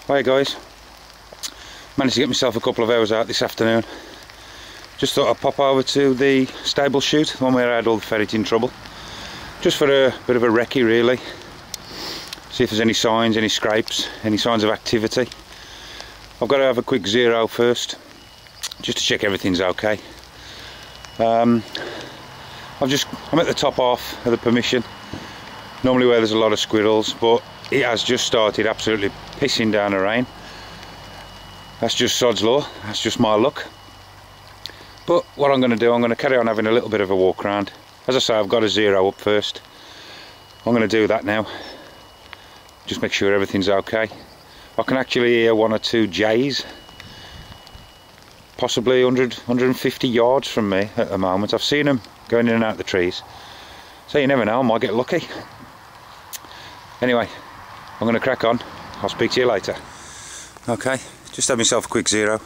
Hi guys, managed to get myself a couple of hours out this afternoon. Just thought I'd pop over to the stable chute, the one where I had all the ferreting trouble, just for a bit of a recce really. See if there's any signs, any scrapes, any signs of activity. I've got to have a quick zero first, just to check everything's okay. I'm at the top half of the permission, normally where there's a lot of squirrels, but it has just started absolutely pissing down the rain. That's just sod's law, that's just my luck. But what I'm going to do, I'm going to carry on having a little bit of a walk around. As I say, I've got a zero up first. I'm going to do that now, just make sure everything's okay. I can actually hear one or two jays, possibly 150 yards from me at the moment. I've seen them going in and out of the trees, so you never know, I might get lucky. Anyway, I'm going to crack on. I'll speak to you later. Okay, just had myself a quick zero.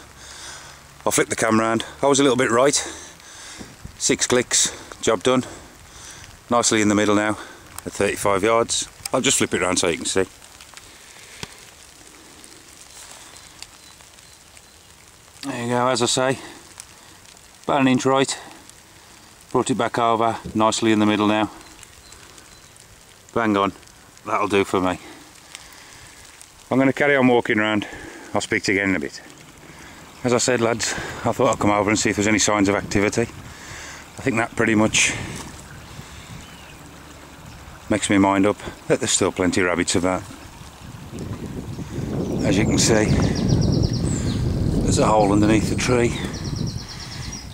I'll flip the camera around. I was a little bit right. 6 clicks, job done. Nicely in the middle now at 35 yards. I'll just flip it around so you can see. There you go, as I say, about an inch right. Brought it back over, nicely in the middle now. Bang on, that'll do for me. I'm going to carry on walking around. I'll speak to you again in a bit. As I said lads, I thought I'd come over and see if there's any signs of activity. I think that pretty much makes me mind up that there's still plenty of rabbits about. As you can see, there's a hole underneath the tree.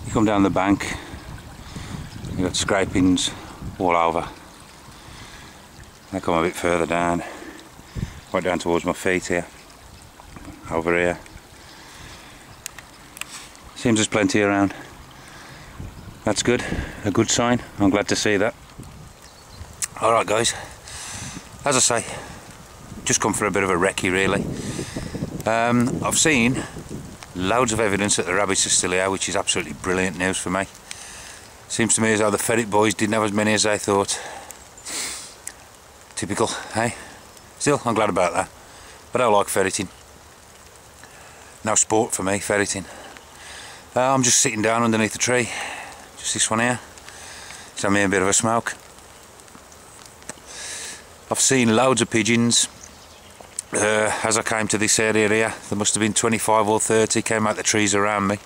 You come down the bank, you've got scrapings all over. I come a bit further down, right down towards my feet here, over here. Seems there's plenty around. That's good, a good sign. I'm glad to see that. Alright guys, as I say, just come for a bit of a recce really. I've seen loads of evidence that the rabbits are still here, which is absolutely brilliant news for me. Seems to me as though the ferret boys didn't have as many as they thought. Typical, hey? Still, I'm glad about that. But I like ferreting. No sport for me, ferreting. I'm just sitting down underneath the tree. Just this one here. Just having a bit of a smoke. I've seen loads of pigeons. As I came to this area here, there must have been 25 or 30 came out the trees around me.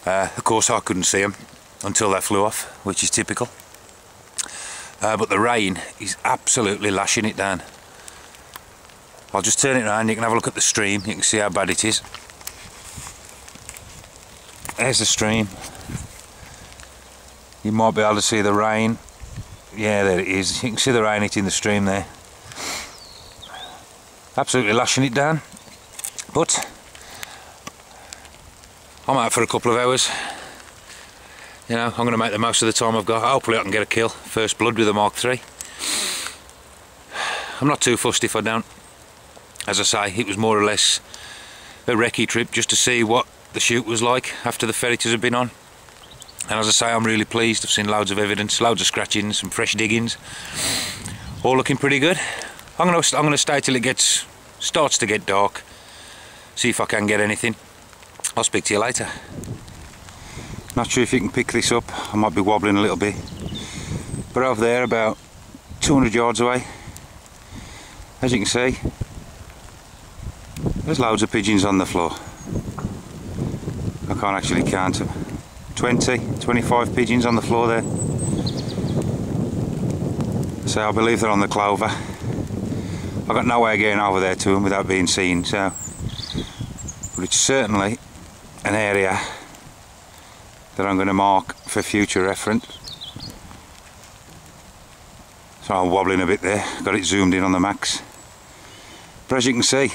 Of course I couldn't see them until they flew off, which is typical. But the rain is absolutely lashing it down. I'll just turn it around, you can have a look at the stream, you can see how bad it is. There's the stream. You might be able to see the rain. Yeah, there it is. You can see the rain hitting the stream there. Absolutely lashing it down. But I'm out for a couple of hours. You know, I'm going to make the most of the time I've got. Hopefully I can get a kill. First blood with a Mark III. I'm not too fussed if I don't. As I say, it was more or less a recce trip just to see what the shoot was like after the ferreters have been on. And as I say, I'm really pleased. I've seen loads of evidence, loads of scratchings, some fresh diggings. All looking pretty good. I'm gonna stay till it starts to get dark. See if I can get anything. I'll speak to you later. Not sure if you can pick this up. I might be wobbling a little bit. But over there, about 200 yards away, as you can see, there's loads of pigeons on the floor. I can't actually count them. 20, 25 pigeons on the floor there. So I believe they're on the clover. I've got no way of getting over there to them without being seen, so. But it's certainly an area that I'm going to mark for future reference. So I'm wobbling a bit there, got it zoomed in on the max. But as you can see,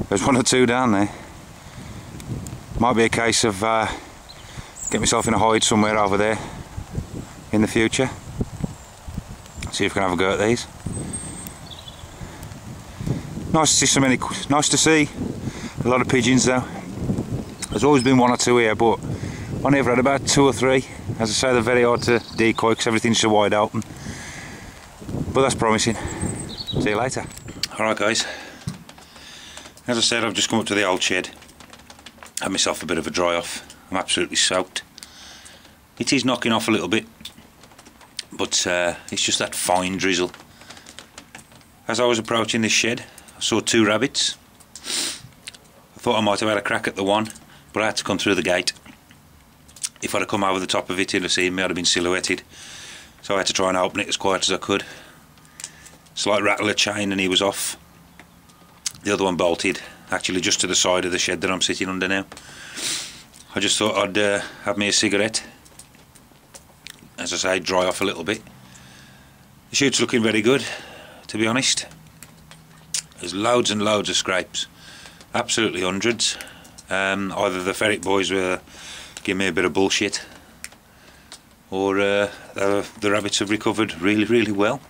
there's one or two down there. Might be a case of get myself in a hide somewhere over there in the future. See if we can have a go at these. Nice to see a lot of pigeons though. There's always been one or two here, but I never had about 2 or 3. As I say, they're very hard to decoy because everything's so wide open. But that's promising. See you later. Alright guys, as I said, I've just come up to the old shed, had myself a bit of a dry off. I'm absolutely soaked. It is knocking off a little bit, but it's just that fine drizzle. As I was approaching this shed, I saw 2 rabbits. I thought I might have had a crack at the one, but I had to come through the gate. If I'd have come over the top of it, he'd have seen me, I'd have been silhouetted. So I had to try and open it as quiet as I could. Slight rattle of chain and he was off. The other one bolted, actually just to the side of the shed that I'm sitting under now. I just thought I'd have me a cigarette. As I say, dry off a little bit. The chute's looking very good, to be honest. There's loads and loads of scrapes. Absolutely hundreds. Either the ferret boys were giving me a bit of bullshit, or the rabbits have recovered really, really well.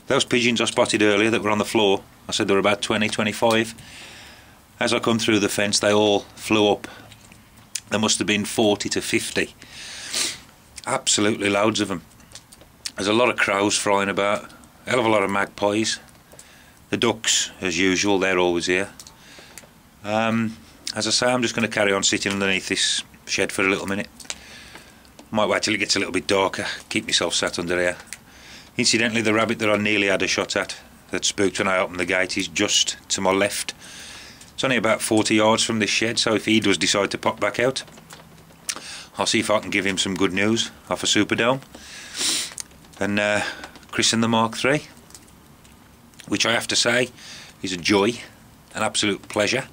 Those pigeons I spotted earlier that were on the floor, I said there were about 20, 25. As I come through the fence, they all flew up. There must have been 40 to 50. Absolutely loads of them. There's a lot of crows flying about, a hell of a lot of magpies. The ducks, as usual, they're always here. As I say, I'm just going to carry on sitting underneath this shed for a little minute. Might wait till it gets a little bit darker, keep myself sat under here. Incidentally, the rabbit that I nearly had a shot at, that spooked when I opened the gate, is just to my left. It's only about 40 yards from this shed, so if he does decide to pop back out, I'll see if I can give him some good news off a Superdome and christen the Mark III, which I have to say is a joy, an absolute pleasure.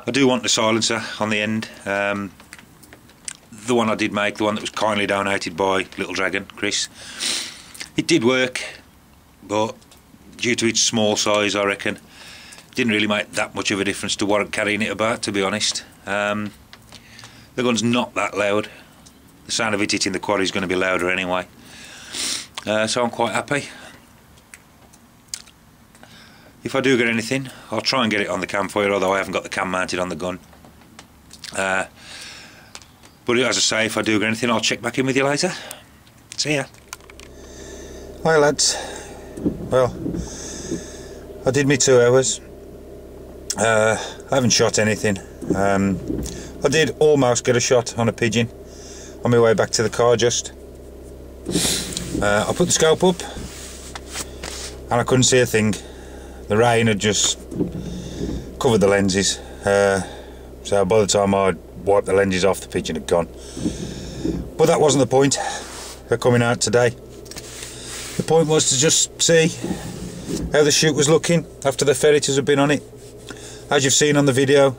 I do want the silencer on the end. The one I did make, the one that was kindly donated by Little Dragon, Chris, it did work, but due to its small size, I reckon, didn't really make that much of a difference to warrant carrying it about, to be honest. The gun's not that loud. The sound of it hitting the quarry is going to be louder anyway. So I'm quite happy. If I do get anything, I'll try and get it on the cam for you, although I haven't got the cam mounted on the gun. But as I say, if I do get anything, I'll check back in with you later. See ya. Hi lads. Well, I did me 2 hours. I haven't shot anything. I did almost get a shot on a pigeon on my way back to the car just. I put the scope up and I couldn't see a thing. The rain had just covered the lenses. So by the time I wiped the lenses off, the pigeon had gone. But that wasn't the point of coming out today. The point was to just see how the shoot was looking after the ferreters have been on it. As you've seen on the video,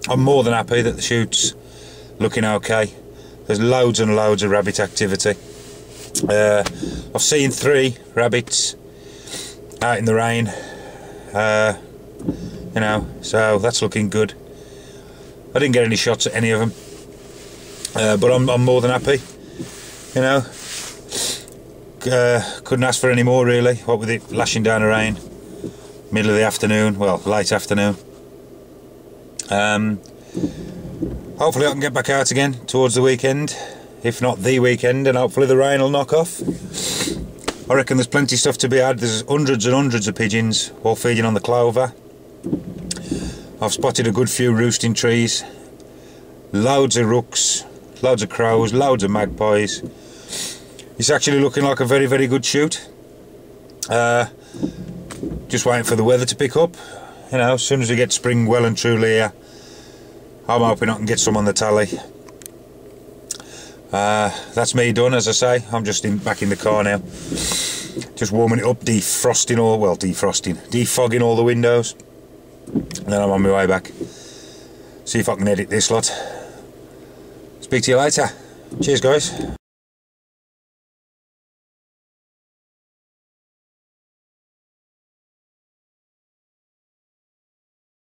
I'm more than happy that the shoot's looking okay. There's loads and loads of rabbit activity. I've seen 3 rabbits out in the rain, you know, so that's looking good. I didn't get any shots at any of them, but I'm more than happy, you know. Couldn't ask for any more really, what with it lashing down the rain, middle of the afternoon, well, late afternoon. Hopefully I can get back out again towards the weekend, if not the weekend, and hopefully the rain will knock off. I reckon there's plenty of stuff to be had. There's hundreds and hundreds of pigeons all feeding on the clover. I've spotted a good few roosting trees, loads of rooks, loads of crows, loads of magpies. It's actually looking like a very, very good shoot. Just waiting for the weather to pick up. You know, as soon as we get spring well and truly here, I'm hoping I can get some on the tally. That's me done, as I say. I'm just back in the car now, just warming it up, defogging all the windows, and then I'm on my way back. See if I can edit this lot. Speak to you later. Cheers guys.